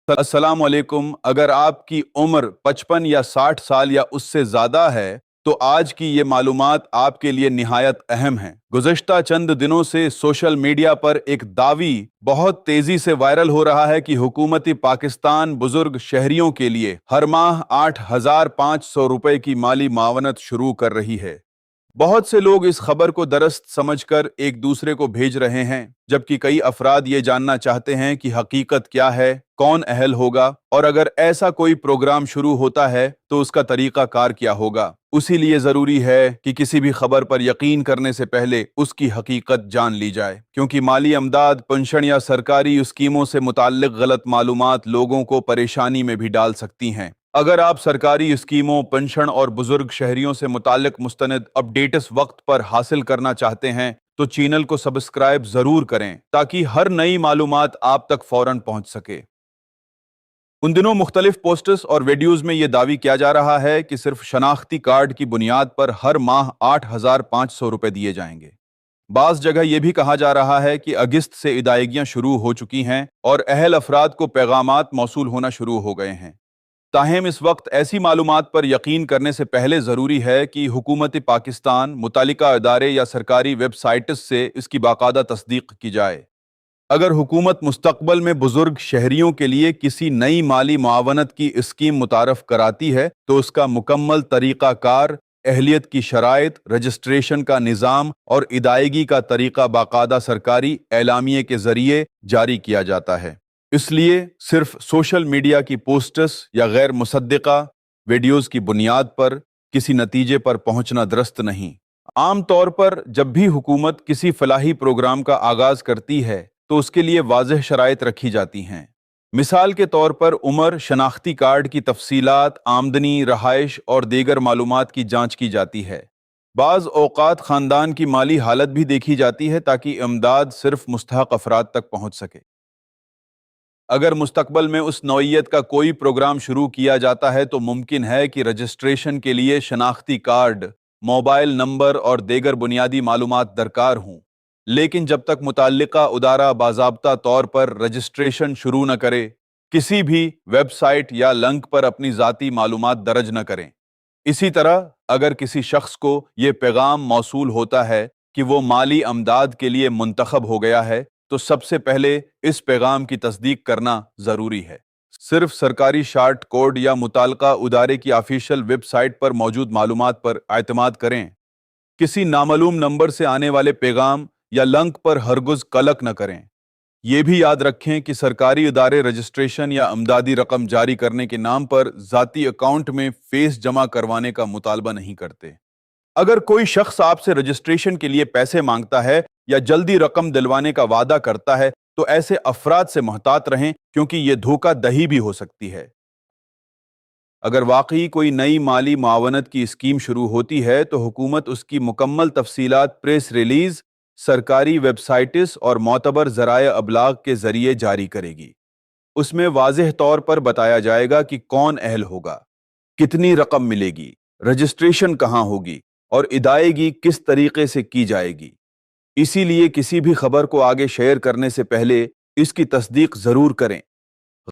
अस्सलाम वालेकुम। अगर आपकी उम्र 55 या 60 साल या उससे ज़्यादा है तो आज की ये मालूमात आपके लिए निहायत अहम हैं। गुज़श्ता चंद दिनों से सोशल मीडिया पर एक दावी बहुत तेज़ी से वायरल हो रहा है कि हुकूमती पाकिस्तान बुज़ुर्ग शहरियों के लिए हर माह 8,500 रुपए की माली मावनत शुरू कर रही है। बहुत से लोग इस खबर को दरस्त समझकर एक दूसरे को भेज रहे हैं, जबकि कई अफराद ये जानना चाहते हैं कि हकीकत क्या है, कौन अहल होगा और अगर ऐसा कोई प्रोग्राम शुरू होता है तो उसका तरीका कार क्या होगा। उसी लिए ज़रूरी है कि किसी भी खबर पर यकीन करने से पहले उसकी हकीकत जान ली जाए, क्योंकि माली अमदाद, पेंशन या सरकारी स्कीमों से मुताल्लिक गलत मालूमात लोगों को परेशानी में भी डाल सकती हैं। अगर आप सरकारी स्कीमों, पेंशन और बुजुर्ग शहरियों से मुताल्लिक मुस्तनद अपडेट्स वक्त पर हासिल करना चाहते हैं तो चैनल को सब्सक्राइब जरूर करें ताकि हर नई मालूमात आप तक फौरन पहुंच सके। उन दिनों मुख्तलिफ पोस्टर्स और वीडियोस में यह दावी किया जा रहा है कि सिर्फ शनाख्ती कार्ड की बुनियाद पर हर माह 8,500 रुपए दिए जाएंगे। बाज़ जगह यह भी कहा जा रहा है कि अगस्त से अदायगियां शुरू हो चुकी हैं और अहल अफराद को पैगामात मौसूल होना शुरू हो गए हैं। ताहम इस वक्त ऐसी मालूमात पर यकीन करने से पहले ज़रूरी है कि हुकूमत पाकिस्तान, मुतालिका इदारे या सरकारी वेबसाइट्स से इसकी बाकायदा तस्दीक की जाए। अगर हुकूमत मुस्तकबल में बुजुर्ग शहरियों के लिए किसी नई माली मुआवनत की स्कीम मुतारफ कराती है तो उसका मुकम्मल तरीक़ा कार, अहलियत की शराइत, रजिस्ट्रेशन का निज़ाम और इदायगी का तरीक़ा बाकायदा सरकारी एलामिये के ज़रिए जारी किया जाता है। इसलिए सिर्फ सोशल मीडिया की पोस्टर्स या गैर मुसद्दिका वीडियोस की बुनियाद पर किसी नतीजे पर पहुंचना दुरुस्त नहीं। आम तौर पर जब भी हुकूमत किसी फलाही प्रोग्राम का आगाज करती है तो उसके लिए वाज़ेह शराइत रखी जाती हैं। मिसाल के तौर पर उम्र, शनाख्ती कार्ड की तफसीलात, आमदनी, रहाइश और दीगर मालूमात की जांच की जाती है। बाज़ औक़ात ख़ानदान की माली हालत भी देखी जाती है ताकि इमदाद सिर्फ मुस्तहक़ अफराद तक पहुंच सके। अगर मुस्तकबल में उस नौइयत का कोई प्रोग्राम शुरू किया जाता है तो मुमकिन है कि रजिस्ट्रेशन के लिए शनाख्ती कार्ड, मोबाइल नंबर और दीगर बुनियादी मालूमात दरकार हों, लेकिन जब तक मुताल्लिका उदारा बाज़ाब्ता तौर पर रजिस्ट्रेशन शुरू न करे, किसी भी वेबसाइट या लिंक पर अपनी ज़ाती मालूमात दर्ज न करें। इसी तरह अगर किसी शख्स को ये पैगाम मौसूल होता है कि वो माली अमदाद के लिए मुंतखब हो गया है तो सबसे पहले इस पैगाम की तस्दीक करना ज़रूरी है। सिर्फ सरकारी शार्ट कोड या मुताल्लिका उदारे की ऑफिशियल वेबसाइट पर मौजूद मालूमात पर एतमाद करें। किसी नामालूम नंबर से आने वाले पैगाम या लिंक पर हरगिज़ क्लिक न करें। ये भी याद रखें कि सरकारी इदारे रजिस्ट्रेशन या अमदादी रकम जारी करने के नाम पर ज़ाती अकाउंट में फीस जमा करवाने का मुतालबा नहीं करते। अगर कोई शख्स आपसे रजिस्ट्रेशन के लिए पैसे मांगता है या जल्दी रकम दिलवाने का वादा करता है तो ऐसे अफराद से मुहतात रहें, क्योंकि ये धोखा दही भी हो सकती है। अगर वाकई कोई नई माली मुआवनत की स्कीम शुरू होती है तो हुकूमत उसकी मुकम्मल तफसीलात प्रेस रिलीज, सरकारी वेबसाइट्स और मोतबर ज़राए अबलाग के जरिए जारी करेगी। उसमें वाज़ेह तौर पर बताया जाएगा कि कौन अहल होगा, कितनी रकम मिलेगी, रजिस्ट्रेशन कहाँ होगी और इदायगी किस तरीके से की जाएगी। इसीलिए किसी भी खबर को आगे शेयर करने से पहले इसकी तस्दीक जरूर करें।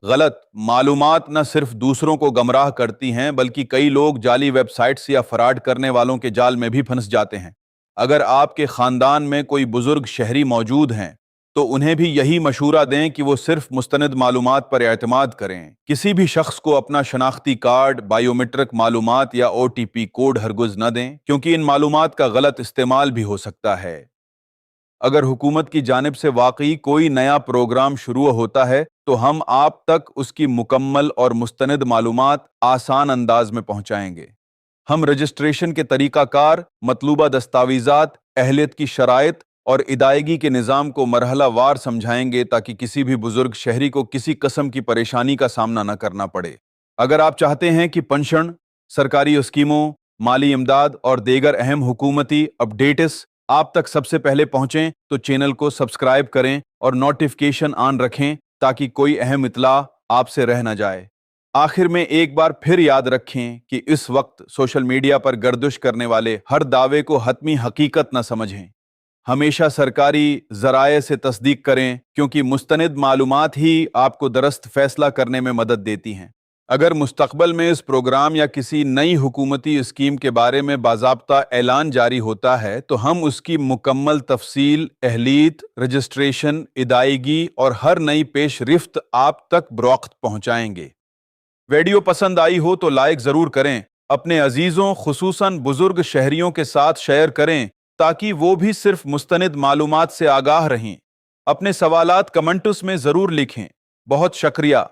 गलत मालूमात न सिर्फ दूसरों को गमराह करती हैं बल्कि कई लोग जाली वेबसाइट्स या फ्रॉड करने वालों के जाल में भी फंस जाते हैं। अगर आपके खानदान में कोई बुजुर्ग शहरी मौजूद हैं तो उन्हें भी यही मशूरा दें कि वो सिर्फ मुस्तनद मालूमात पर एतमाद करें। किसी भी शख्स को अपना शनाख्ती कार्ड, बायोमेट्रिक मालूमात या OTP कोड हरगिज़ न दें, क्योंकि इन मालूमात का गलत इस्तेमाल भी हो सकता है। अगर हुकूमत की जानिब से वाकई कोई नया प्रोग्राम शुरू होता है तो हम आप तक उसकी मुकम्मल और मुस्तनद मालूमात आसान अंदाज में पहुंचाएंगे। हम रजिस्ट्रेशन के तरीक़ाकार, मतलूबा दस्तावेज़ात, अहलियत की शराइत और इदायगी के निज़ाम को मरहला वार समझाएंगे ताकि किसी भी बुजुर्ग शहरी को किसी किस्म की परेशानी का सामना न करना पड़े। अगर आप चाहते हैं कि पेंशन, सरकारी स्कीमों, माली इमदाद और दीगर अहम हुकूमती अपडेट्स आप तक सबसे पहले पहुंचें तो चैनल को सब्सक्राइब करें और नोटिफिकेशन ऑन रखें ताकि कोई अहम इत्तला आपसे रह न जाए। आखिर में एक बार फिर याद रखें कि इस वक्त सोशल मीडिया पर गर्दिश करने वाले हर दावे को हतमी हकीकत न समझें। हमेशा सरकारी ज़राए से तस्दीक करें क्योंकि मुस्तनिद मालूमात ही आपको दरस्त फैसला करने में मदद देती हैं। अगर मुस्तकबल में इस प्रोग्राम या किसी नई हुकूमती स्कीम के बारे में बाज़ाब्ता ऐलान जारी होता है तो हम उसकी मुकम्मल तफसील, अहलियत, रजिस्ट्रेशन, इदायगी और हर नई पेशरफ्त आप तक बरवक्त पहुँचाएंगे। वीडियो पसंद आई हो तो लाइक ज़रूर करें, अपने अजीज़ों खुसूसन बुज़ुर्ग शहरियों के साथ शेयर करें ताकि वो भी सिर्फ मुस्तनिद मालूमात से आगाह रहें। अपने सवालात कमेंट्स में ज़रूर लिखें। बहुत शुक्रिया।